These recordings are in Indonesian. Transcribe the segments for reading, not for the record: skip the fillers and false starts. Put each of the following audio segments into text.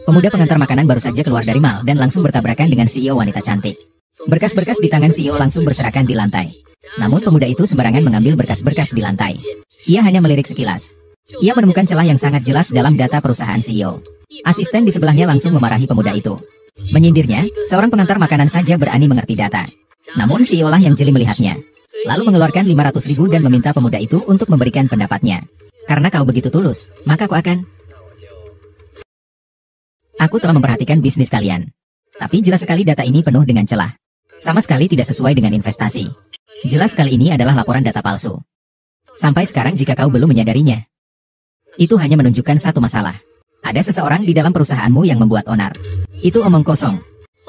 Pemuda pengantar makanan baru saja keluar dari mal dan langsung bertabrakan dengan CEO wanita cantik. Berkas-berkas di tangan CEO langsung berserakan di lantai. Namun pemuda itu sembarangan mengambil berkas-berkas di lantai. Ia hanya melirik sekilas. Ia menemukan celah yang sangat jelas dalam data perusahaan CEO. Asisten di sebelahnya langsung memarahi pemuda itu. Menyindirnya, seorang pengantar makanan saja berani mengerti data. Namun CEO lah yang jeli melihatnya. Lalu mengeluarkan 500.000 dan meminta pemuda itu untuk memberikan pendapatnya. Karena kau begitu tulus, maka Aku telah memperhatikan bisnis kalian. Tapi jelas sekali data ini penuh dengan celah. Sama sekali tidak sesuai dengan investasi. Jelas sekali ini adalah laporan data palsu. Sampai sekarang jika kau belum menyadarinya, itu hanya menunjukkan satu masalah. Ada seseorang di dalam perusahaanmu yang membuat onar. Itu omong kosong.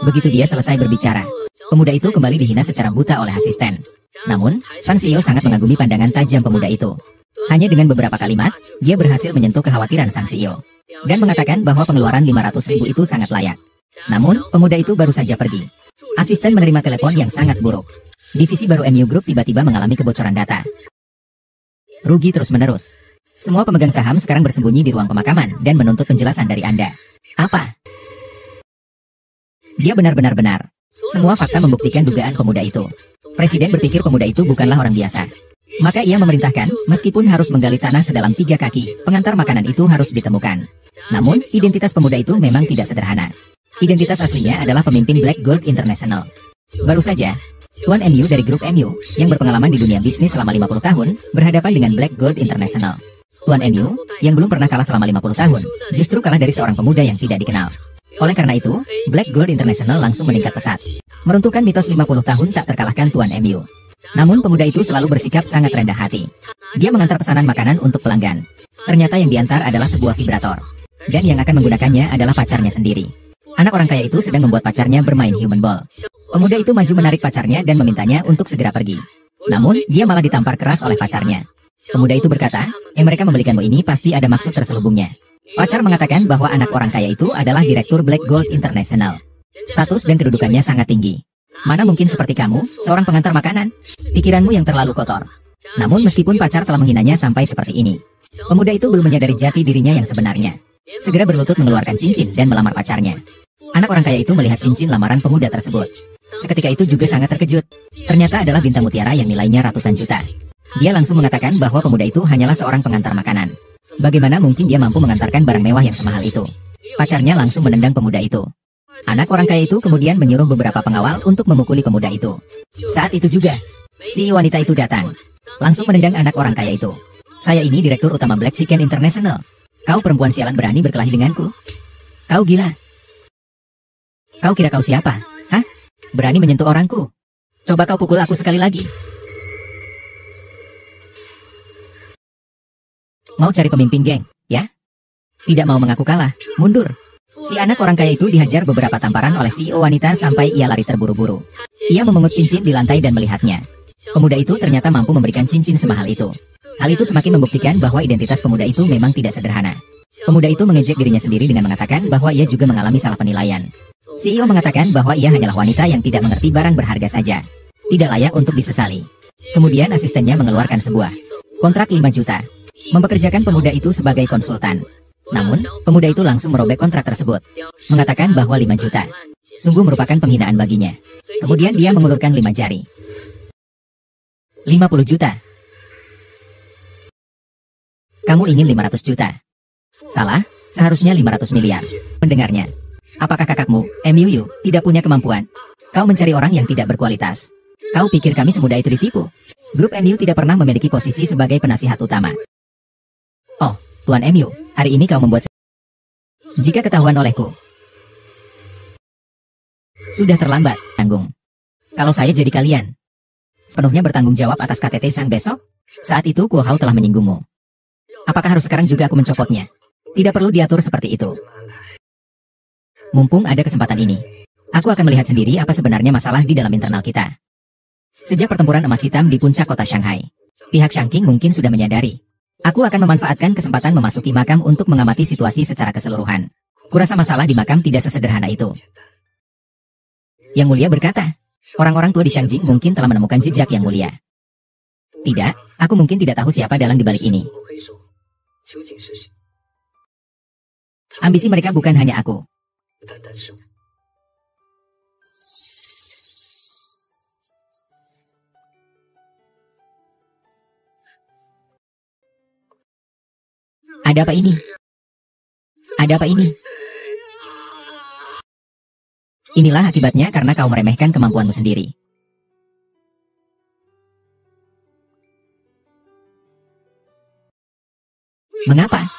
Begitu dia selesai berbicara, pemuda itu kembali dihina secara buta oleh asisten. Namun, sang CEO sangat mengagumi pandangan tajam pemuda itu. Hanya dengan beberapa kalimat, dia berhasil menyentuh kekhawatiran sang CEO. Dan mengatakan bahwa pengeluaran 500.000 itu sangat layak. Namun, pemuda itu baru saja pergi. Asisten menerima telepon yang sangat buruk. Divisi baru MU Group tiba-tiba mengalami kebocoran data. Rugi terus-menerus. Semua pemegang saham sekarang bersembunyi di ruang pemakaman dan menuntut penjelasan dari Anda. Apa? Dia benar-benar. Semua fakta membuktikan dugaan pemuda itu. Presiden berpikir pemuda itu bukanlah orang biasa. Maka ia memerintahkan, meskipun harus menggali tanah sedalam 3 kaki, pengantar makanan itu harus ditemukan. Namun, identitas pemuda itu memang tidak sederhana. Identitas aslinya adalah pemimpin Black Gold International. Baru saja, Tuan MU dari grup MU, yang berpengalaman di dunia bisnis selama 50 tahun, berhadapan dengan Black Gold International. Tuan MU, yang belum pernah kalah selama 50 tahun, justru kalah dari seorang pemuda yang tidak dikenal. Oleh karena itu, Black Gold International langsung meningkat pesat. Meruntuhkan mitos 50 tahun tak terkalahkan Tuan MU. Namun pemuda itu selalu bersikap sangat rendah hati. Dia mengantar pesanan makanan untuk pelanggan. Ternyata yang diantar adalah sebuah vibrator. Dan yang akan menggunakannya adalah pacarnya sendiri. Anak orang kaya itu sedang membuat pacarnya bermain human ball. Pemuda itu maju menarik pacarnya dan memintanya untuk segera pergi. Namun, dia malah ditampar keras oleh pacarnya. Pemuda itu berkata, mereka membelikanmu ini pasti ada maksud terselubungnya. Pacar mengatakan bahwa anak orang kaya itu adalah direktur Black Gold International. Status dan kedudukannya sangat tinggi. Mana mungkin seperti kamu, seorang pengantar makanan? Pikiranmu yang terlalu kotor. Namun meskipun pacar telah menghinanya sampai seperti ini, pemuda itu belum menyadari jati dirinya yang sebenarnya. Segera berlutut mengeluarkan cincin dan melamar pacarnya. Anak orang kaya itu melihat cincin lamaran pemuda tersebut. Seketika itu juga sangat terkejut. Ternyata adalah bintang mutiara yang nilainya ratusan juta. Dia langsung mengatakan bahwa pemuda itu hanyalah seorang pengantar makanan. Bagaimana mungkin dia mampu mengantarkan barang mewah yang semahal itu? Pacarnya langsung menendang pemuda itu. Anak orang kaya itu kemudian menyuruh beberapa pengawal untuk memukuli pemuda itu. Saat itu juga, si wanita itu datang. Langsung menendang anak orang kaya itu. Saya ini direktur utama Black Chicken International. Kau perempuan sialan berani berkelahi denganku? Kau gila. Kau kira kau siapa? Hah? Berani menyentuh orangku? Coba kau pukul aku sekali lagi. Mau cari pemimpin geng, ya? Tidak mau mengaku kalah, mundur. Si anak orang kaya itu dihajar beberapa tamparan oleh CEO wanita sampai ia lari terburu-buru. Ia memungut cincin di lantai dan melihatnya. Pemuda itu ternyata mampu memberikan cincin semahal itu. Hal itu semakin membuktikan bahwa identitas pemuda itu memang tidak sederhana. Pemuda itu mengejek dirinya sendiri dengan mengatakan bahwa ia juga mengalami salah penilaian. CEO mengatakan bahwa ia hanyalah wanita yang tidak mengerti barang berharga saja. Tidak layak untuk disesali. Kemudian asistennya mengeluarkan sebuah kontrak 5 juta. Mempekerjakan pemuda itu sebagai konsultan. Namun, pemuda itu langsung merobek kontrak tersebut. Mengatakan bahwa 5 juta. Sungguh merupakan penghinaan baginya. Kemudian dia mengulurkan 5 jari. 50 juta. Kamu ingin 500 juta. Salah, seharusnya 500 miliar. Mendengarnya. Apakah kakakmu, MUU, tidak punya kemampuan? Kau mencari orang yang tidak berkualitas. Kau pikir kami semudah itu ditipu? Grup MU tidak pernah memiliki posisi sebagai penasihat utama. Oh, Tuan MU, hari ini kau membuat... Jika ketahuan olehku, sudah terlambat, tanggung. Kalau saya jadi kalian, sepenuhnya bertanggung jawab atas KTT sang besok. Saat itu Kuo Hao telah menyinggungmu. Apakah harus sekarang juga aku mencopotnya? Tidak perlu diatur seperti itu. Mumpung ada kesempatan ini, aku akan melihat sendiri apa sebenarnya masalah di dalam internal kita. Sejak pertempuran emas hitam di puncak kota Shanghai, pihak Shangqing mungkin sudah menyadari. Aku akan memanfaatkan kesempatan memasuki makam untuk mengamati situasi secara keseluruhan. Kurasa masalah di makam tidak sesederhana itu. Yang Mulia berkata, orang-orang tua di Shangjing mungkin telah menemukan jejak Yang Mulia. Tidak, aku mungkin tidak tahu siapa dalang di balik ini. Ambisi mereka bukan hanya aku. Ada apa ini? Ada apa ini? Inilah akibatnya karena kau meremehkan kemampuanmu sendiri. Mengapa?